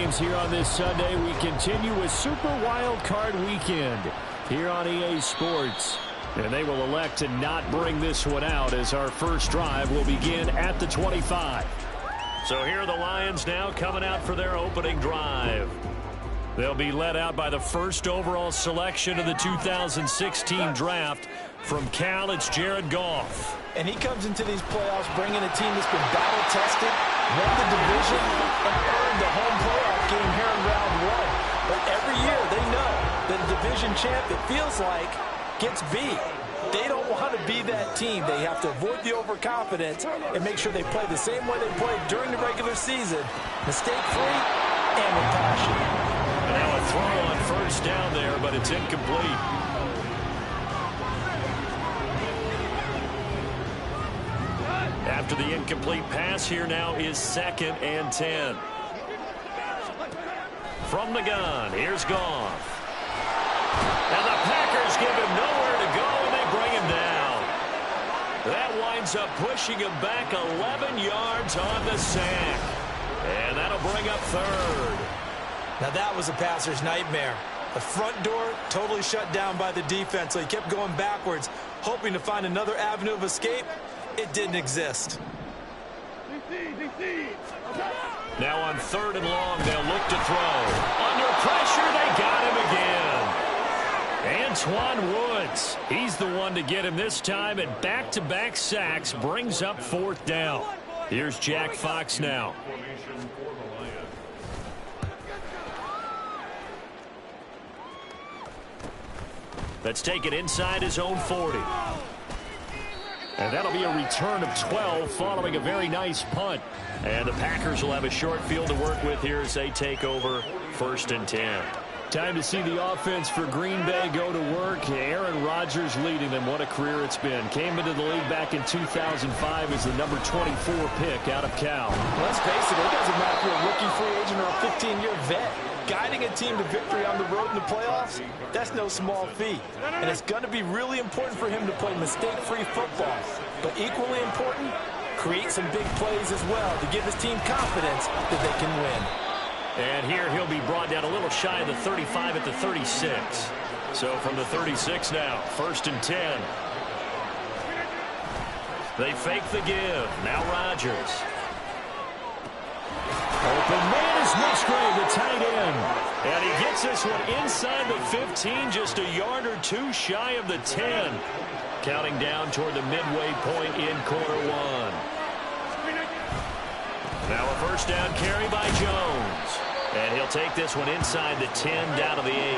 games here on this Sunday. We continue with Super Wild Card Weekend here on EA Sports. And they will elect to not bring this one out as our first drive will begin at the 25. So here are the Lions now coming out for their opening drive. They'll be led out by the first overall selection of the 2016 draft. From Cal, it's Jared Goff. And he comes into these playoffs bringing a team that's been battle-tested, won the division, and earned the home playoff game here in round one. But every year they know that a division champ, it feels like, gets beat. They don't want to be that team. They have to avoid the overconfidence and make sure they play the same way they played during the regular season, mistake-free and with passion. Now a throw on first down there, but it's incomplete. After the incomplete pass, here now is 2nd and 10. From the gun, here's Goff. And the Packers give him nowhere to go, and they bring him down. That winds up pushing him back 11 yards on the sack. And that'll bring up 3rd. Now that was a passer's nightmare. The front door totally shut down by the defense, so he kept going backwards, hoping to find another avenue of escape. It didn't exist. Now on 3rd and long, they'll look to throw. Under pressure, they got him again. Antwaun Woods, he's the one to get him this time, and back-to-back sacks brings up 4th down. Here's Jack Fox now. Let's take it inside his own 40. And that'll be a return of 12 following a very nice punt. And the Packers will have a short field to work with here as they take over 1st and 10. Time to see the offense for Green Bay go to work. Aaron Rodgers leading them. What a career it's been. Came into the league back in 2005 as the number 24 pick out of Cal. Let's face it, it doesn't matter if you're a rookie free agent or a 15-year vet. Guiding a team to victory on the road in the playoffs, that's no small feat. And it's going to be really important for him to play mistake-free football. But equally important, create some big plays as well to give his team confidence that they can win. And here he'll be brought down a little shy of the 35 at the 36. So from the 36 now, 1st and 10. They fake the give. Now Rodgers. Open man is Musgrave, the tight end. And he gets this one inside the 15, just a yard or two shy of the 10. Counting down toward the midway point in quarter one. Now a 1st down carry by Jones. And he'll take this one inside the 10 down to the 8.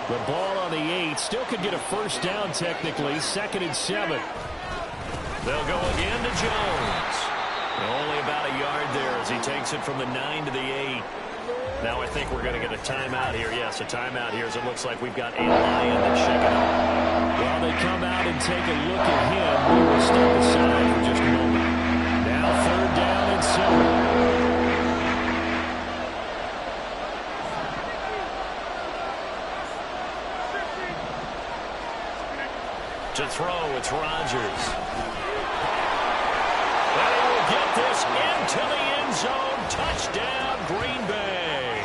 The ball on the 8 still could get a 1st down technically. 2nd and 7. They'll go again to Jones. Only about a yard there as he takes it from the 9 to the 8. Now I think we're going to get a timeout here. Yes, a timeout here as it looks like we've got a Lion that's shaken up. While they come out and take a look at him, we will step aside for just a moment. Now 3rd down and 7. To throw, it's Rodgers. And he will get this into the end zone. Touchdown, Green Bay.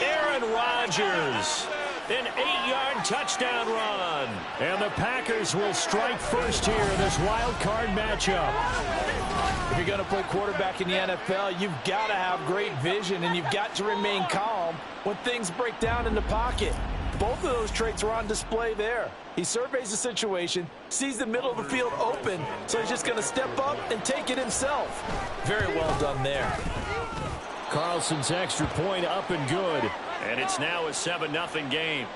Aaron Rodgers, an 8-yard touchdown run. And the Packers will strike first here in this wild card matchup. If you're going to play quarterback in the NFL, you've got to have great vision, and you've got to remain calm when things break down in the pocket. Both of those traits are on display there. He surveys the situation, sees the middle of the field open, so he's just going to step up and take it himself. Very well done there. Carlson's extra point up and good. And it's now a 7-0 game.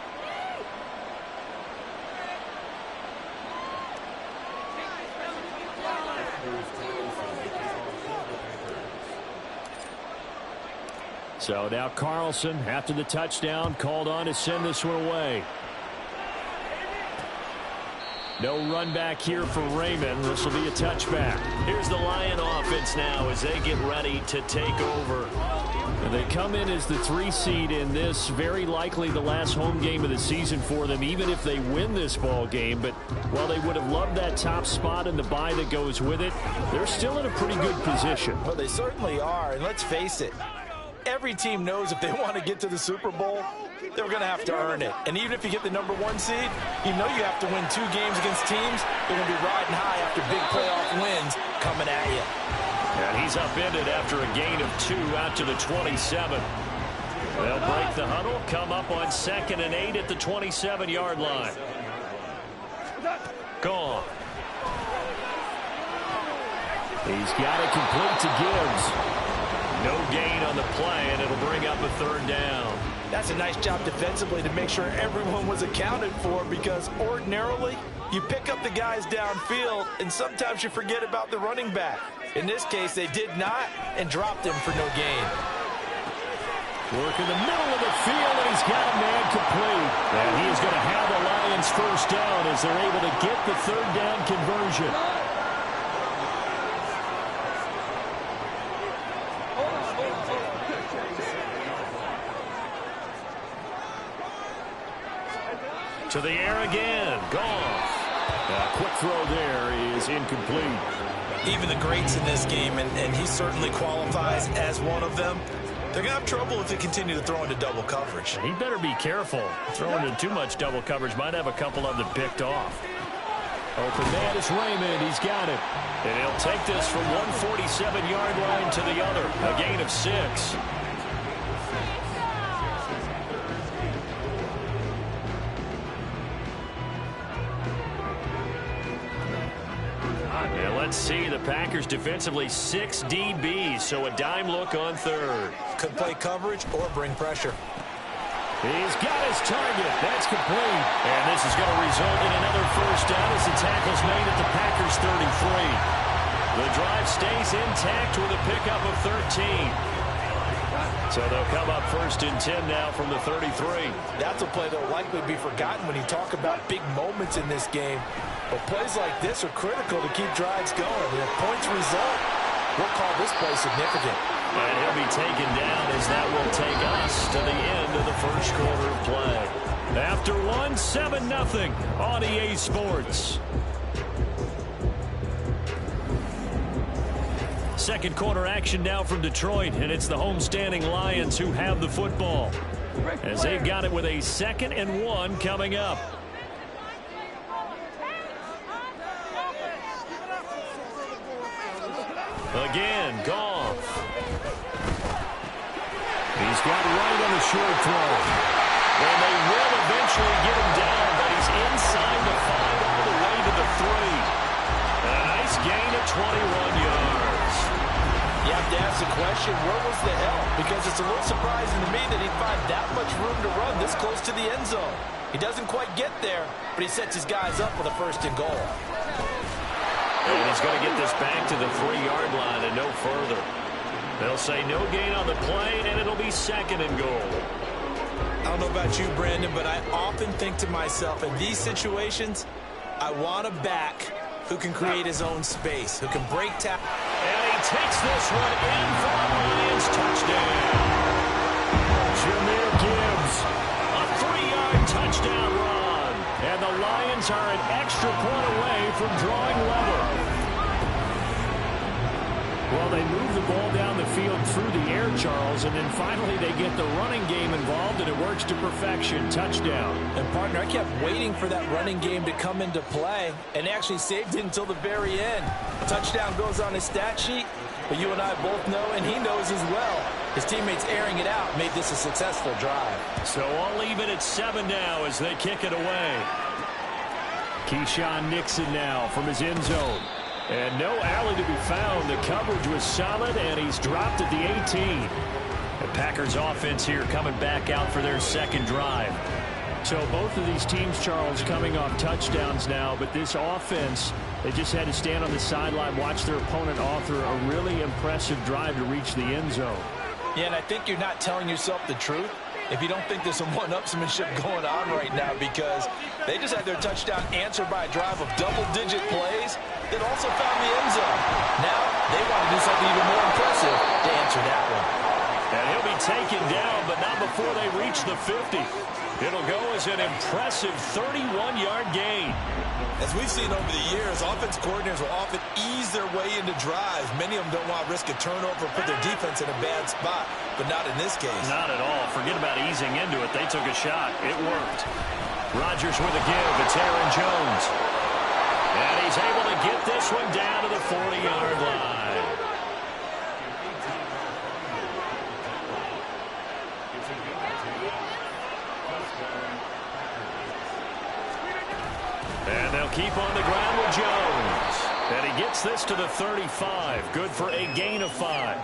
So now Carlson, after the touchdown, called on to send this one away. No run back here for Raymond. This will be a touchback. Here's the Lion offense now as they get ready to take over. And they come in as the 3 seed in this, very likely the last home game of the season for them, even if they win this ball game. But while they would have loved that top spot and the bye that goes with it, they're still in a pretty good position. Well, they certainly are. And let's face it, every team knows if they want to get to the Super Bowl, they're going to have to earn it. And even if you get the #1 seed, you know you have to win 2 games against teams. They're going to be riding high after big playoff wins coming at you. And he's upended after a gain of 2 out to the 27. They'll break the huddle, come up on 2nd and 8 at the 27-yard line. Gone. He's got it complete to Gibbs. No gain on the play, and it'll bring up a 3rd down. That's a nice job defensively to make sure everyone was accounted for, because ordinarily you pick up the guys downfield and sometimes you forget about the running back. In this case, they did not and dropped him for no gain. Work in the middle of the field, and he's got a man complete. And he is going to have the Lions 1st down as they're able to get the 3rd down conversion. To the air again. Goff. A quick throw there is incomplete. Even the greats in this game, and he certainly qualifies as one of them, they're going to have trouble if they continue to throw into double coverage. He better be careful. Throwing into too much double coverage might have a couple of them picked off. Open man is Raymond. He's got it. And he'll take this from 147-yard line to the other. A gain of 6. And let's see, the Packers defensively 6 DBs, so a dime look on 3rd. Could play coverage or bring pressure. He's got his target. That's complete. And this is going to result in another 1st down as the tackle's made at the Packers 33. The drive stays intact with a pickup of 13. So they'll come up 1st and 10 now from the 33. That's a play that will likely be forgotten when you talk about big moments in this game. But plays like this are critical to keep drives going. And if points result, we'll call this play significant. And he'll be taken down as that will take us to the end of the 1st quarter of play. After 1, 7-0 on EA Sports. 2nd quarter action now from Detroit, and it's the homestanding Lions who have the football, as they've got it with a 2nd and 1 coming up. Again, Goff. He's got right on the short throw. And they will eventually get him down, but he's inside the 5 all the way to the 3. A nice gain of 21 yards. You have to ask the question, where was the help? Because it's a little surprising to me that he'd find that much room to run this close to the end zone. He doesn't quite get there, but he sets his guys up with a 1st and goal. And he's going to get this back to the 3-yard line and no further. They'll say no gain on the play, and it'll be 2nd and goal. I don't know about you, Brandon, but I often think to myself, in these situations, I want a back who can create his own space, who can break tackle. And he takes this one in for a Lions touchdown. Jahmyr Gibbs, a 3-yard touchdown run. And the Lions are an extra point away from drawing level. Well, they move the ball down the field through the air, Charles, and then finally they get the running game involved, and it works to perfection. Touchdown. And, partner, I kept waiting for that running game to come into play, and actually saved it until the very end. Touchdown goes on his stat sheet, but you and I both know, and he knows as well, his teammates airing it out made this a successful drive. So I'll leave it at 7 now as they kick it away. Keyshawn Nixon now from his end zone. And no alley to be found. The coverage was solid, and he's dropped at the 18. The Packers offense here coming back out for their 2nd drive. So both of these teams, Charles, coming off touchdowns now, but this offense, they just had to stand on the sideline, watch their opponent author a really impressive drive to reach the end zone. Yeah, and I think you're not telling yourself the truth if you don't think there's some one-upsmanship going on right now, because they just had their touchdown answered by a drive of double-digit plays that also found the end zone. Now they want to do something even more impressive to answer that one. And he'll be taken down, but not before they reach the 50. It'll go as an impressive 31-yard gain. As we've seen over the years, offense coordinators will often ease their way into drives. Many of them don't want to risk a turnover or put their defense in a bad spot, but not in this case. Not at all. Forget about easing into it. They took a shot. It worked. Rodgers with a give. It's Aaron Jones. And he's able to get this one down to the 40-yard line. And they'll keep on the ground with Jones. And he gets this to the 35. Good for a gain of 5.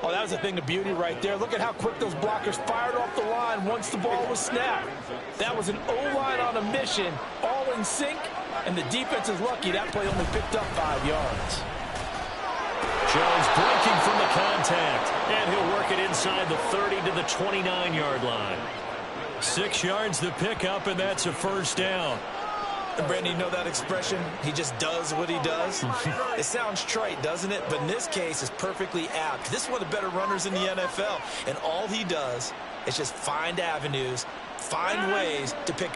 Oh, that was a thing of beauty right there. Look at how quick those blockers fired off the line once the ball was snapped. That was an O-line on a mission, all in sync, and the defense is lucky that play only picked up 5 yards. Jones breaking from the contact, and he'll work it inside the 30 to the 29-yard line. 6 yards to pick up, and that's a first down. And Brandon, you know that expression? He just does what he does. It sounds trite, doesn't it? But in this case, it's perfectly apt. This is one of the better runners in the NFL. And all he does is just find avenues, find ways to pick.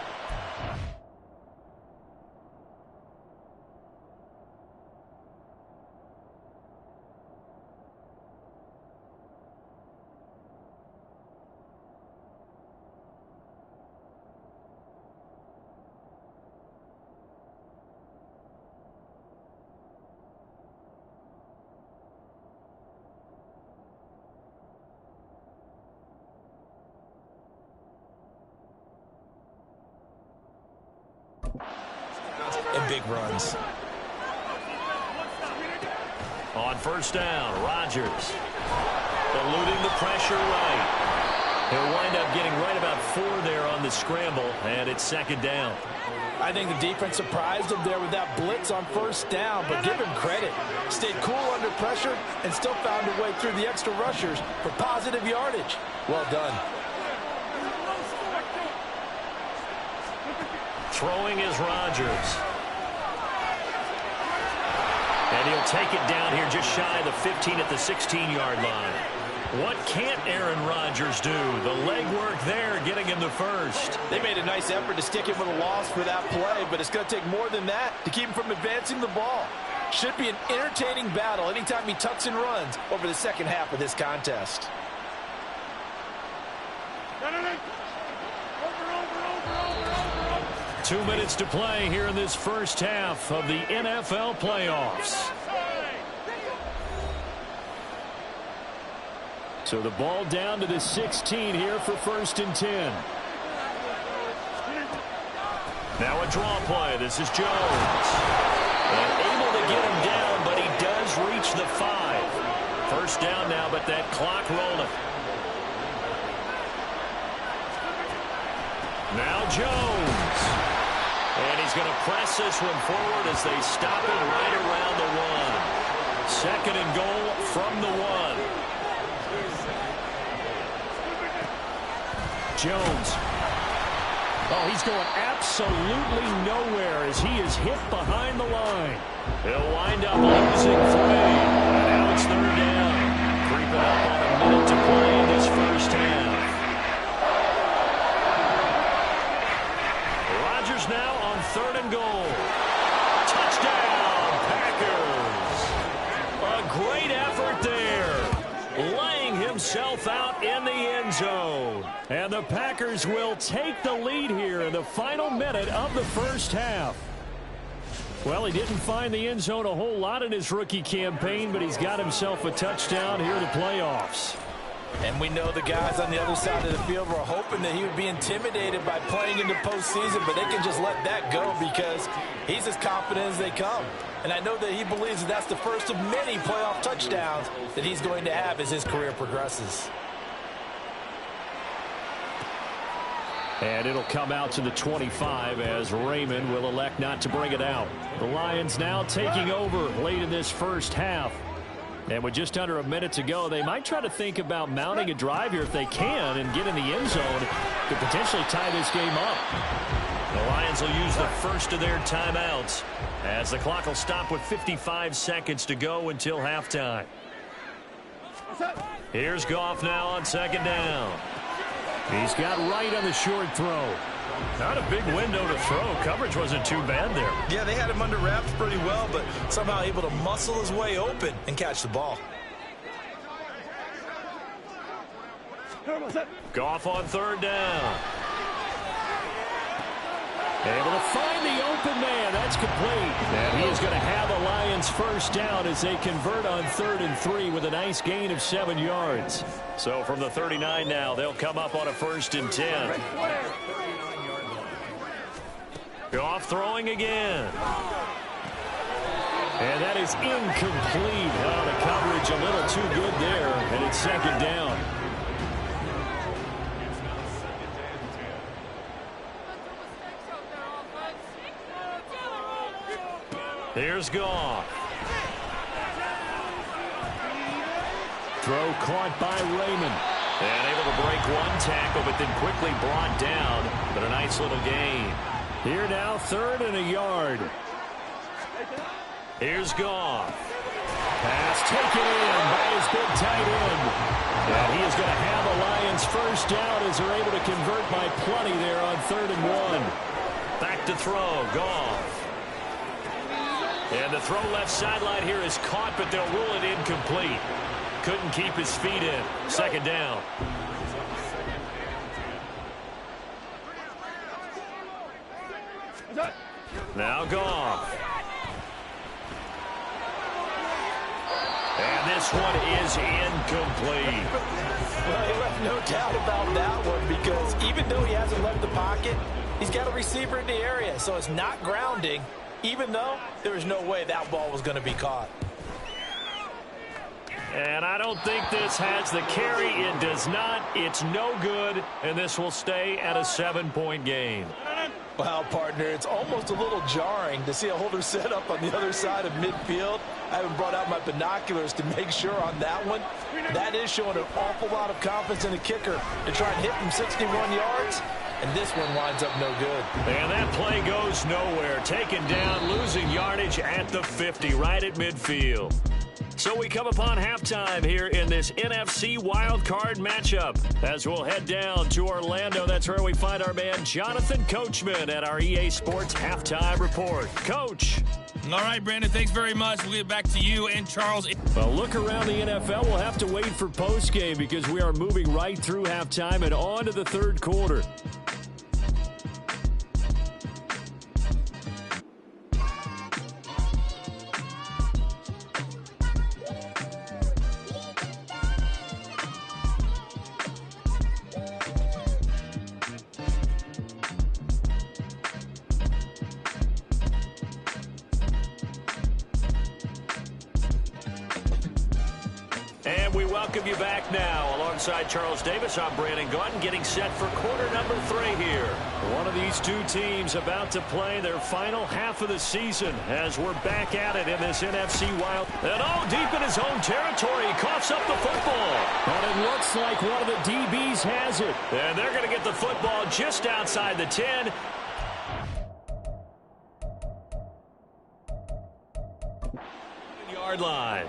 And big runs. On first down, Rodgers eluding the pressure right. He'll wind up getting right about 4 there on the scramble, and it's second down. I think the defense surprised him there with that blitz on first down, but give him credit. Stayed cool under pressure and still found a way through the extra rushers for positive yardage. Well done. Throwing is Rodgers. And he'll take it down here just shy of the 15 at the 16-yard line. What can't Aaron Rodgers do? The legwork there getting him the first. They made a nice effort to stick him with a loss for that play, but it's going to take more than that to keep him from advancing the ball. Should be an entertaining battle anytime he tucks and runs over the second half of this contest. 2 minutes to play here in this first half of the NFL playoffs. So the ball down to the 16 here for 1st and 10. Now a draw play. This is Jones. And able to get him down, but he does reach the 5. First down now, but that clock rolling. Now Jones. And he's going to press this one forward as they stop it right around the 1. Second and goal from the 1. Jones. Oh, he's going absolutely nowhere as he is hit behind the line. He'll wind up losing 3. And now it's 3rd down. Creeping up on a minute to play in this first half. Rodgers now on 3rd and goal. Touchdown, Packers. A great effort there. Laying himself out in the end zone. And the Packers will take the lead here in the final minute of the first half. Well, he didn't find the end zone a whole lot in his rookie campaign, but he's got himself a touchdown here in the playoffs. And we know the guys on the other side of the field were hoping that he would be intimidated by playing in the postseason, but they can just let that go because he's as confident as they come. And I know that he believes that that's the first of many playoff touchdowns that he's going to have as his career progresses. And it'll come out to the 25 as Raymond will elect not to bring it out. The Lions now taking over late in this first half. And with just under a minute to go, they might try to think about mounting a drive here if they can and get in the end zone to potentially tie this game up. The Lions will use the first of their timeouts as the clock will stop with 55 seconds to go until halftime. Here's Goff now on second down. He's got right on the short throw. Not a big window to throw. Coverage wasn't too bad there. Yeah, they had him under wraps pretty well, but somehow able to muscle his way open and catch the ball. Goff on third down. Able to find the open man. That's complete. And he is going to have a Lions first down as they convert on 3rd and 3 with a nice gain of 7 yards. So from the 39 now, they'll come up on a 1st and 10. Goff throwing again. And that is incomplete. Oh, the coverage a little too good there. And it's 2nd down. Here's Goff. Throw caught by Raymond. And able to break one tackle, but then quickly brought down. But a nice little gain. Here now, 3rd and a yard. Here's Goff. Pass taken in by his big tight end. And he is going to have a Lions first down as they're able to convert by plenty there on 3rd and 1. Back to throw, Goff. And the throw left sideline here is caught, but they'll rule it incomplete. Couldn't keep his feet in. 2nd down. Now Goff. And this one is incomplete. Well, he left no doubt about that one because even though he hasn't left the pocket, he's got a receiver in the area, so it's not grounding, even though there's no way that ball was going to be caught. And I don't think this has the carry. It does not. It's no good, and this will stay at a 7-point game. Well, partner, it's almost a little jarring to see a holder set up on the other side of midfield. I haven't brought out my binoculars to make sure on that one. That is showing an awful lot of confidence in the kicker to try and hit from 61 yards. And this one winds up no good. And that play goes nowhere. Taken down, losing yardage at the 50, right at midfield. So we come upon halftime here in this NFC wildcard matchup. As we'll head down to Orlando, that's where we find our man Jonathan Coachman at our EA Sports Halftime Report. Coach. All right, Brandon, thanks very much. We'll get back to you and Charles. Well, look around the NFL. We'll have to wait for postgame because we are moving right through halftime and on to the 3rd quarter. Welcome you back now. Alongside Charles Davis, I'm Brandon Gaudin, getting set for quarter number 3 here. One of these two teams about to play their final half of the season as we're back at it in this NFC Wild. And all deep in his own territory, he coughs up the football. And it looks like one of the DBs has it. And they're going to get the football just outside the 10. Yard line.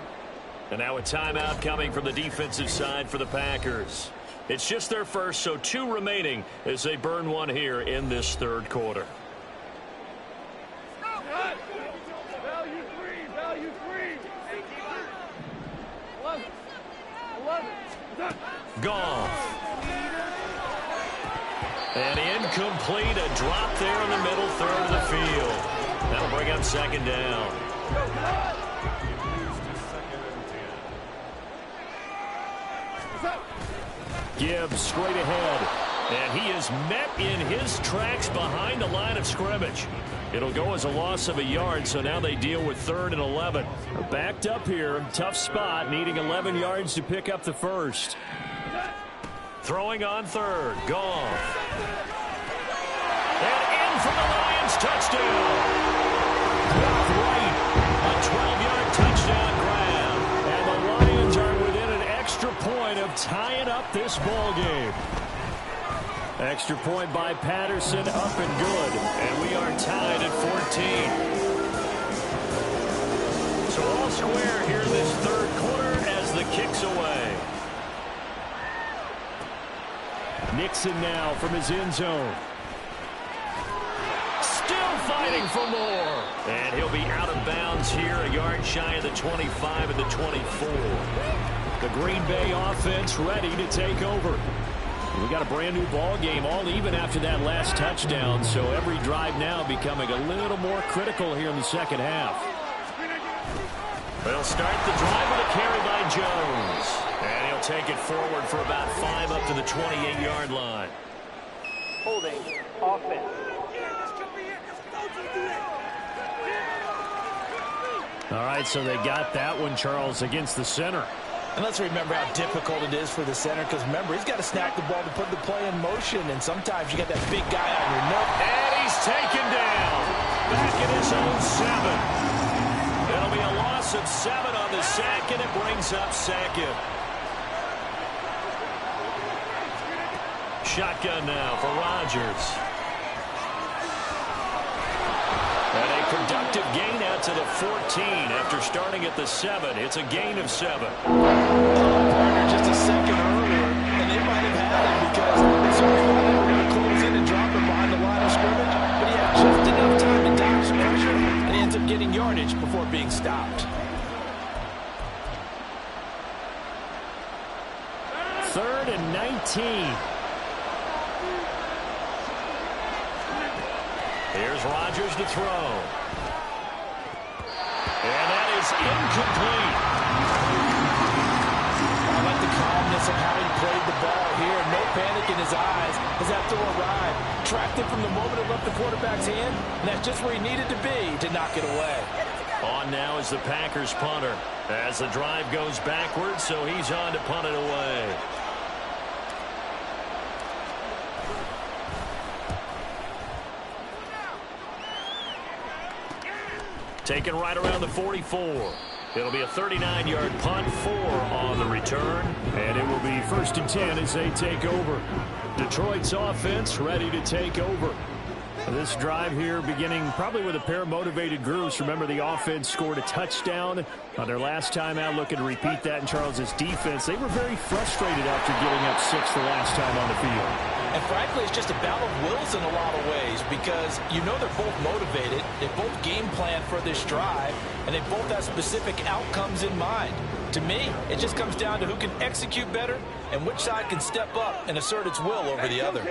And now a timeout coming from the defensive side for the Packers. It's just their first, so 2 remaining as they burn one here in this 3rd quarter. Value three. Goff. And incomplete, a drop there in the middle 3rd of the field. That'll bring up 2nd down. Gibbs straight ahead, and he is met in his tracks behind the line of scrimmage. It'll go as a loss of a yard, so now they deal with 3rd and 11. Backed up here, tough spot, needing 11 yards to pick up the first. Throwing on 3rd, Goff. And in for the Lions, touchdown. Goff right, a 12-yard touchdown grab. And the Lions are within an extra point of tying up this ball game. Extra point by Patterson, up and good. And we are tied at 14. So all square here in this 3rd quarter as the kicks away. Nixon now from his end zone. Still fighting for more. And he'll be out of bounds here, a yard shy of the 25 and the 24. The Green Bay offense ready to take over. We got a brand new ball game, all even after that last touchdown, so every drive now becoming a little more critical here in the second half. They'll start the drive with a carry by Jones. And he'll take it forward for about 5 up to the 28-yard line. Holding offense. All right, so they got that one, Charles, against the center. And let's remember how difficult it is for the center, because remember, he's got to snap the ball to put the play in motion, and sometimes you got that big guy on your nose. And he's taken down. Back in his own 7. It'll be a loss of 7 on the sack, and it brings up second. Shotgun now for Rodgers. And a productive gain out to the 14 after starting at the 7. It's a gain of 7. Partner just a second earlier, and they might have had him because they sort of thought they were going to close in and drop him behind the line of scrimmage, but he had just enough time to dodge the pressure, and he ends up getting yardage before being stopped. 3rd and 19. Here's Rodgers to throw. And that is incomplete. I like the calmness of how he played the ball here. No panic in his eyes as that throw arrived. Tracked it from the moment it left the quarterback's hand, and that's just where he needed to be to knock it away. On now is the Packers punter as the drive goes backwards, so he's on to punt it away. Taken right around the 44. It'll be a 39-yard punt, 4 on the return. And it will be 1st and 10 as they take over. Detroit's offense ready to take over. This drive here beginning probably with a pair of motivated groups. Remember, the offense scored a touchdown on their last time out, looking to repeat that in Charles's defense. They were very frustrated after giving up 6 the last time on the field. And frankly, it's just a battle of wills in a lot of ways because you know they're both motivated, they both game plan for this drive, and they both have specific outcomes in mind. To me, it just comes down to who can execute better and which side can step up and assert its will over the other.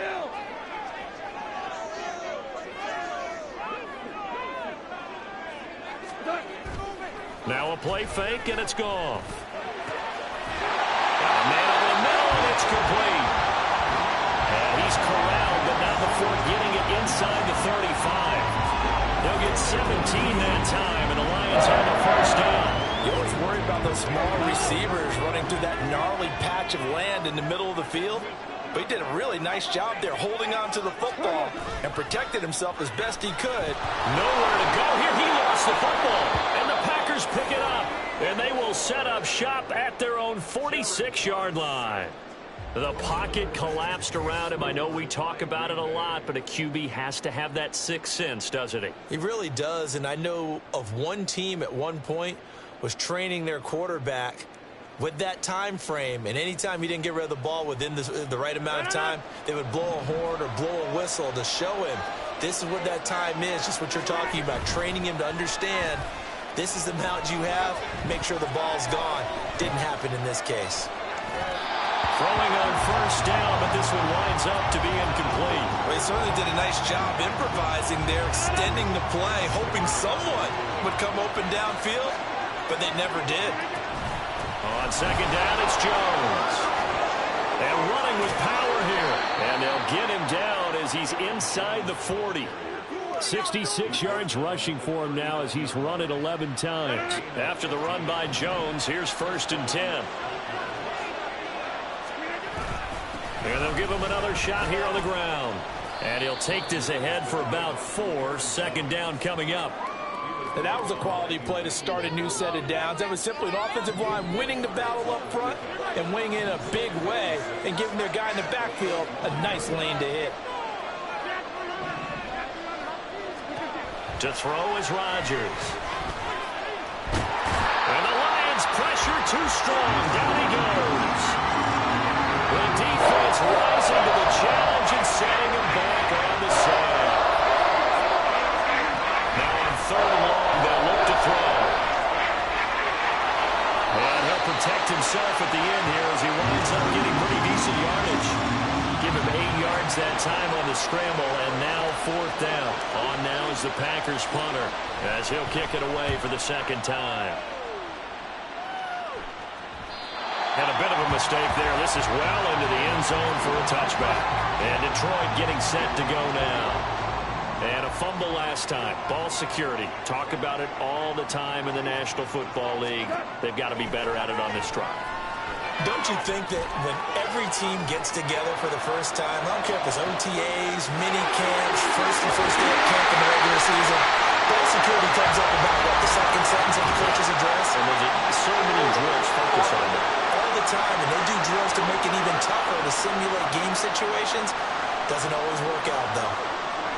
Now a play fake, and it's gone. Got a man over the middle, and it's complete. And he's corralled, but not before getting it inside the 35. They'll get 17 that time, and the Lions have a first down. You always worry about those small receivers running through that gnarly patch of land in the middle of the field. But he did a really nice job there holding on to the football and protected himself as best he could. Nowhere to go here. He lost the football, and the Packers pick it up. And they will set up shop at their own 46-yard line. The pocket collapsed around him. I know we talk about it a lot, but a QB has to have that sixth sense, doesn't he? He really does, and I know of one team at one point was training their quarterback with that time frame, and anytime he didn't get rid of the ball within the right amount of time, they would blow a horn or blow a whistle to show him this is what that time is, just what you're talking about, training him to understand this is the amount you have, make sure the ball's gone. Didn't happen in this case. Throwing on first down, but this one winds up to be incomplete. Well, he certainly did a nice job improvising there, extending the play, hoping someone would come open downfield, but they never did. On second down, it's Jones. And running with power here. And they'll get him down as he's inside the 40. 66 yards rushing for him now as he's run it 11 times. After the run by Jones, here's 1st and 10. And they'll give him another shot here on the ground. And he'll take this ahead for about 4. Second down coming up. And that was a quality play to start a new set of downs. That was simply an offensive line winning the battle up front and winning in a big way and giving their guy in the backfield a nice lane to hit. To throw is Rodgers. And the Lions pressure pressure too strong. Down he goes. The defense rising to the challenge and setting him back on the side. Now on 3rd and long, they'll look to throw. And he'll protect himself at the end here as he winds up getting pretty decent yardage. Give him 8 yards that time on the scramble, and now 4th down. On now is the Packers punter as he'll kick it away for the 2nd time. And a bit of a mistake there. This is well into the end zone for a touchback. And Detroit getting set to go now. And a fumble last time. Ball security. Talk about it all the time in the National Football League. They've got to be better at it on this drive. Don't you think that when every team gets together for the first time, I don't care if it's OTAs, mini camps, first day of camp in the regular season, ball security comes up about what, the second sentence of the coach's address? And there's so many drills focus on that. All the time, and they do drills to make it even tougher to simulate game situations. Doesn't always work out, though.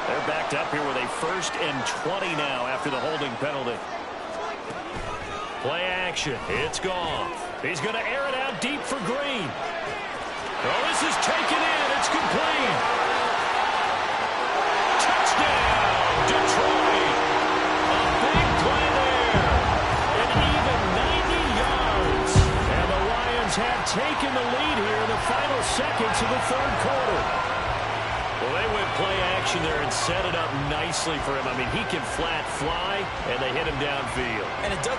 They're backed up here with a 1st and 20 now after the holding penalty. Play action. It's gone. He's going to air it out deep for Green. Oh, this is taken in. It's complete. Touchdown, Detroit. A big play there. An even 90 yards. And the Lions have taken the lead here in the final seconds of the 3rd quarter. Well, they went play action there and set it up nicely for him. I mean, he can flat fly, and they hit him downfield. And it does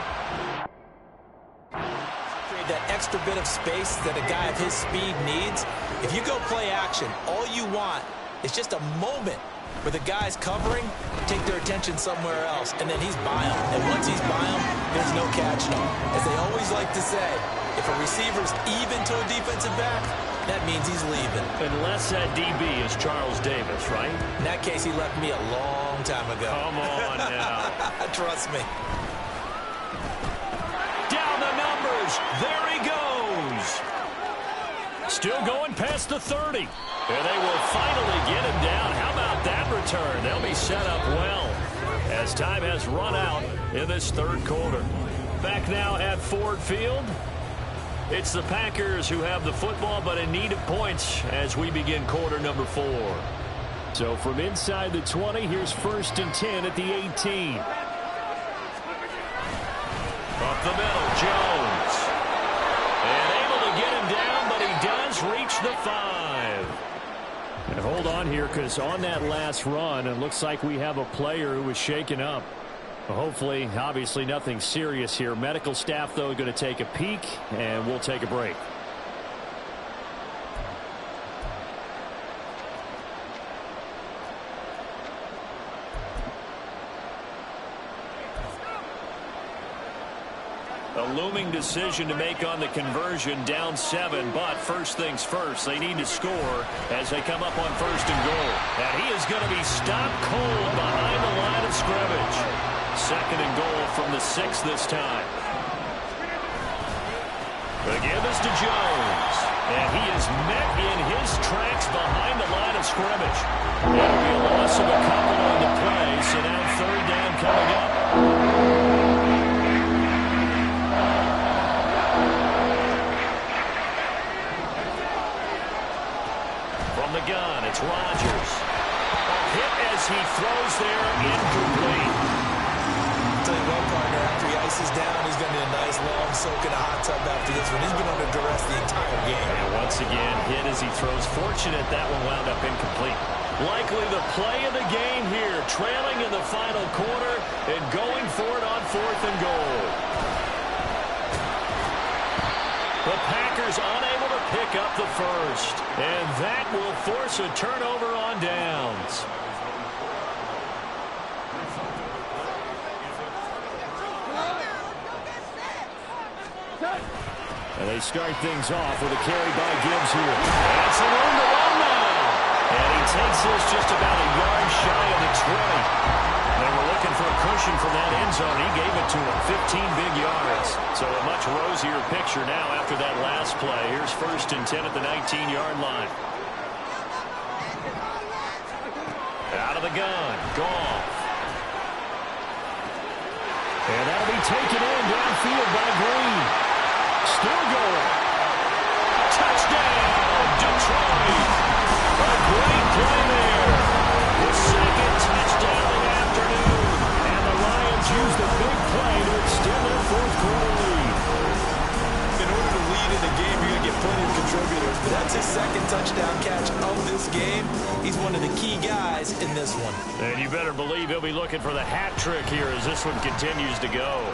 create that extra bit of space that a guy of his speed needs. If you go play action, all you want is just a moment where the guy's covering, take their attention somewhere else, and then he's by him. And once he's by him, there's no catching him. As they always like to say, if a receiver's even to a defensive back, that means he's leaving. Unless that DB is Charles Davis, right? In that case, he left me a long time ago. Come on now. Trust me. Down the numbers. There he goes. Still going past the 30. And they will finally get him down. How about that return? They'll be set up well as time has run out in this 3rd quarter. Back now at Ford Field. It's the Packers who have the football, but in need of points as we begin quarter number 4. So from inside the 20, here's 1st and 10 at the 18. Up the middle, Jones. And able to get him down, but he does reach the 5. And hold on here, because on that last run, it looks like we have a player who was shaken up. Hopefully, obviously, nothing serious here. Medical staff, though, going to take a peek, and we'll take a break. A looming decision to make on the conversion, down 7, but first things first, they need to score as they come up on 1st and goal. And he is going to be stopped cold behind the line of scrimmage. 2nd and goal from the 6 this time. The give is to Jones. And he is met in his tracks behind the line of scrimmage. That'll be a loss of a couple on the play, so now 3rd down coming up. From the gun, it's Rodgers. A hit as he throws there, incomplete. I'll tell you what, partner, after he ices down, he's going to need a nice long soak in a hot tub after this one. He's been under duress the entire game. And once again, hit as he throws. Fortunate that one wound up incomplete. Likely the play of the game here, trailing in the final quarter and going for it on 4th and goal. The Packers unable to pick up the first, and that will force a turnover on downs. And they start things off with a carry by Gibbs here. That's an on the run now. And he takes this just about a yard shy of the 20. They were looking for a cushion from that end zone. He gave it to him. 15 big yards. So a much rosier picture now after that last play. Here's 1st and 10 at the 19-yard line. Out of the gun. Goff. And that'll be taken in downfield by Green. Still going. Touchdown, Detroit. A great play there. The second touchdown of the afternoon. And the Lions use the big play to extend their fourth quarter lead. In order to lead in the game, you're going to get plenty of contributors. But that's his second touchdown catch of this game. He's one of the key guys in this one. And you better believe he'll be looking for the hat trick here as this one continues to go.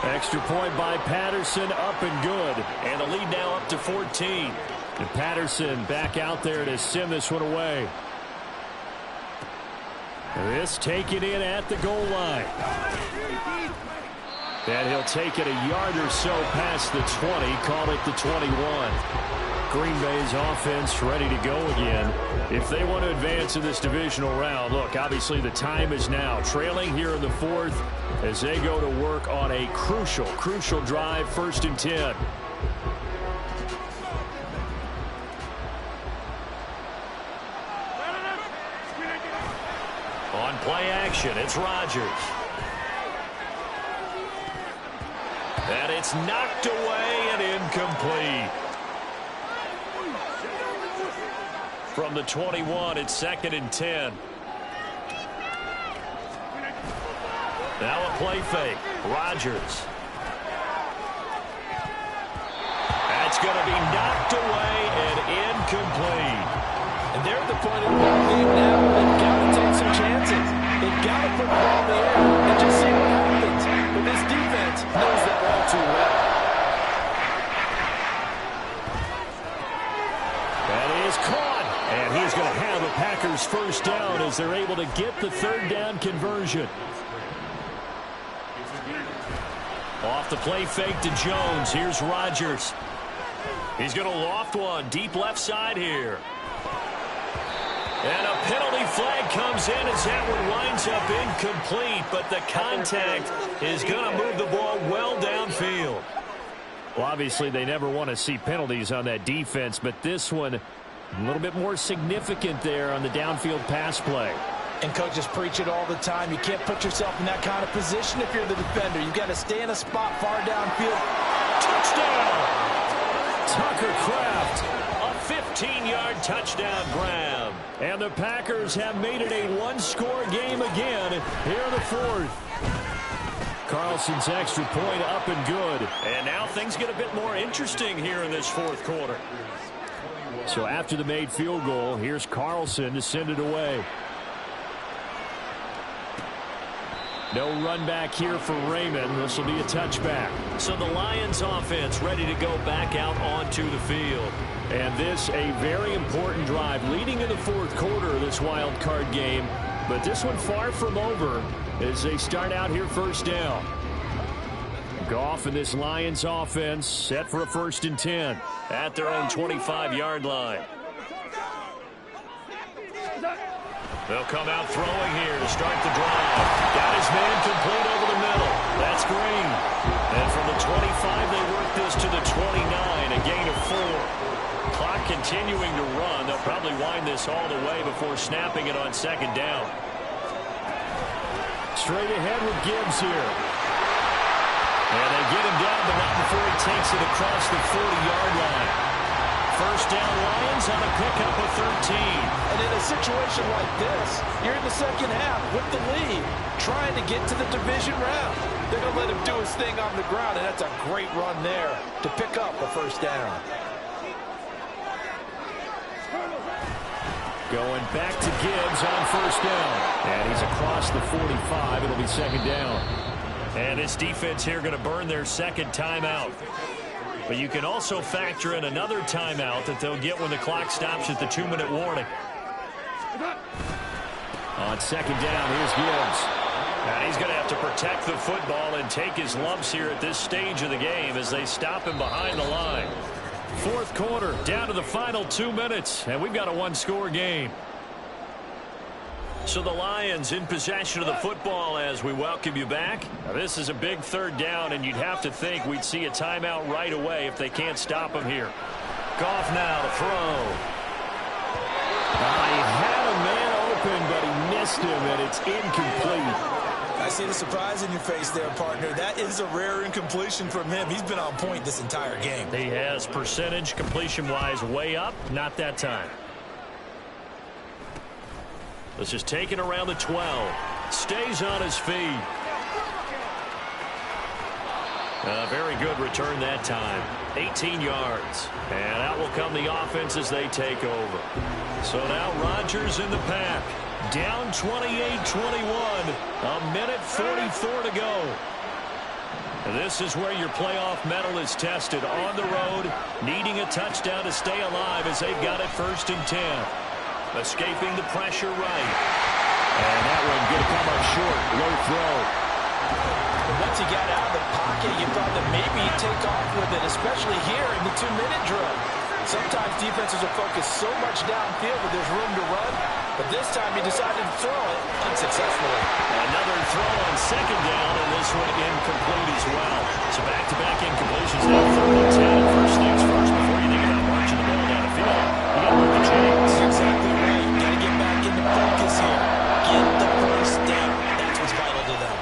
Extra point by Patterson, up and good. And the lead now up to 14. And Patterson back out there to send this one away. This taken in at the goal line. And he'll take it a yard or so past the 20, call it the 21. Green Bay's offense ready to go again. If they want to advance in this divisional round, look, obviously the time is now. Trailing here in the fourth as they go to work on a crucial drive, 1st and 10. On play action, it's Rodgers. And it's knocked away and incomplete. From the 21, it's 2nd and 10. Now a play fake. Rodgers. That's going to be knocked away and incomplete. And they're at the point of the ball game now. They've got to take some chances. They've got to put the ball in the air and just see what happens. But this defense knows that all too well. That is caught. And he's going to have a Packers first down as they're able to get the 3rd down conversion. Off the play fake to Jones. Here's Rodgers. He's going to loft one deep left side here. And a penalty flag comes in as that one winds up incomplete, but the contact is going to move the ball well downfield. Well, obviously they never want to see penalties on that defense, but this one a little bit more significant there on the downfield pass play. And coaches preach it all the time. You can't put yourself in that kind of position if you're the defender. You've got to stay in a spot far downfield. Touchdown! Tucker Kraft, a 15-yard touchdown grab. And the Packers have made it a one-score game again here in the fourth. Carlson's extra point up and good. And now things get a bit more interesting here in this fourth quarter. So after the made field goal, here's Carlson to send it away. No run back here for Raymond. This will be a touchback. So the Lions offense ready to go back out onto the field. And this a very important drive leading in the fourth quarter of this wild card game. But this one far from over as they start out here 1st down. Goff and this Lions offense set for a 1st and 10 at their own 25-yard line. They'll come out throwing here to start the drive. Got his man complete over the middle. That's Green. And from the 25, they work this to the 29, a gain of 4. Clock continuing to run. They'll probably wind this all the way before snapping it on 2nd down. Straight ahead with Gibbs here. And they get him down, but not before he takes it across the 40-yard line. 1st down Lions on a pickup of 13. And in a situation like this, you're in the second half with the lead, trying to get to the division round. They're going to let him do his thing on the ground, and that's a great run there to pick up a 1st down. Going back to Gibbs on 1st down. And he's across the 45. It'll be 2nd down. And this defense here going to burn their 2nd timeout. But you can also factor in another timeout that they'll get when the clock stops at the 2-minute warning. On 2nd down, here's Gibbs. And he's going to have to protect the football and take his lumps here at this stage of the game as they stop him behind the line. 4th quarter, down to the final 2 minutes, and we've got a one-score game. So the Lions in possession of the football as we welcome you back. Now this is a big 3rd down, and you'd have to think we'd see a timeout right away if they can't stop him here. Goff now to throw. He had a man open, but he missed him, and it's incomplete. I see the surprise in your face there, partner. That is a rare incompletion from him. He's been on point this entire game. He has percentage completion-wise way up. Not that time. This is taken around the 12. Stays on his feet. A very good return that time. 18 yards. And out will come the offense as they take over. So now Rodgers in the pack. Down 28-21. A minute 44 to go. And this is where your playoff medal is tested. On the road, needing a touchdown to stay alive as they've got it 1st and 10. Escaping the pressure right. And that one going to come up short. Low throw. Once he got out of the pocket, you thought that maybe he'd take off with it, especially here in the 2-minute drill. Sometimes defenses are focused so much downfield that there's room to run, but this time he decided to throw it unsuccessfully. Another throw on 2nd down, and this one incomplete as well. So back-to-back incompletions now 3rd and 10. First things first, before you think about marching the ball down the field, you got to work the chains. Exactly right. Got to get back into focus here. Get the first down. That's what's vital to them.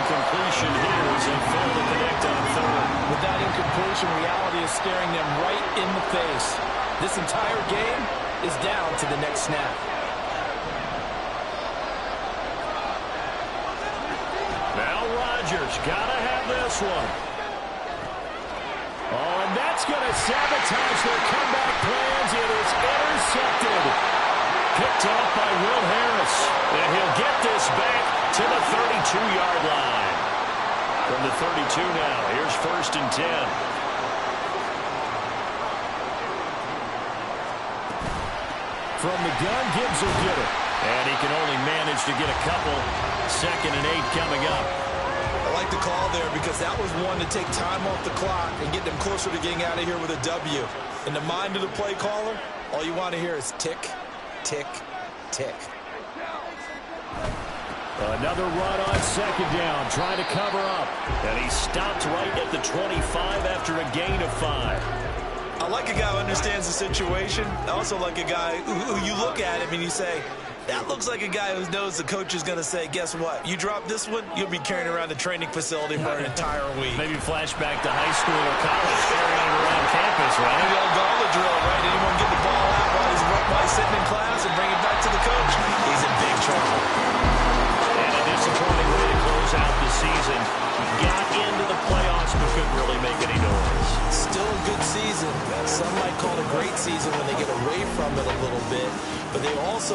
Completion here as they fail to connect on 3rd. With that incompletion, reality is staring them right in the face. This entire game is down to the next snap. Now Rodgers gotta have this one. Oh, and that's gonna sabotage their comeback plans. It is intercepted. Picked off by Will Harris. And he'll get this back to the 32-yard line. From the 32 now, here's 1st and 10. From the gun, Gibbs will get it. And he can only manage to get a couple. 2nd and 8 coming up. I like the call there because that was one to take time off the clock and get them closer to getting out of here with a W. In the mind of the play caller, all you want to hear is tick, tick, tick. Another run on 2nd down, trying to cover up. And he stopped right at the 25 after a gain of 5. I like a guy who understands the situation. I also like a guy who you look at him and you say, that looks like a guy who knows the coach is going to say, guess what? You drop this one, you'll be carrying around the training facility for an entire week. Maybe flashback to high school or college, carrying it around campus, right? The old gauntlet drill, right? Anyone get the ball out while he's sitting in class and bring it back to the coach? He's in big trouble. Disappointing way to close out the season. Got into the playoffs but couldn't really make any noise. Still a good season. Some might call it a great season when they get away from it a little bit, but they also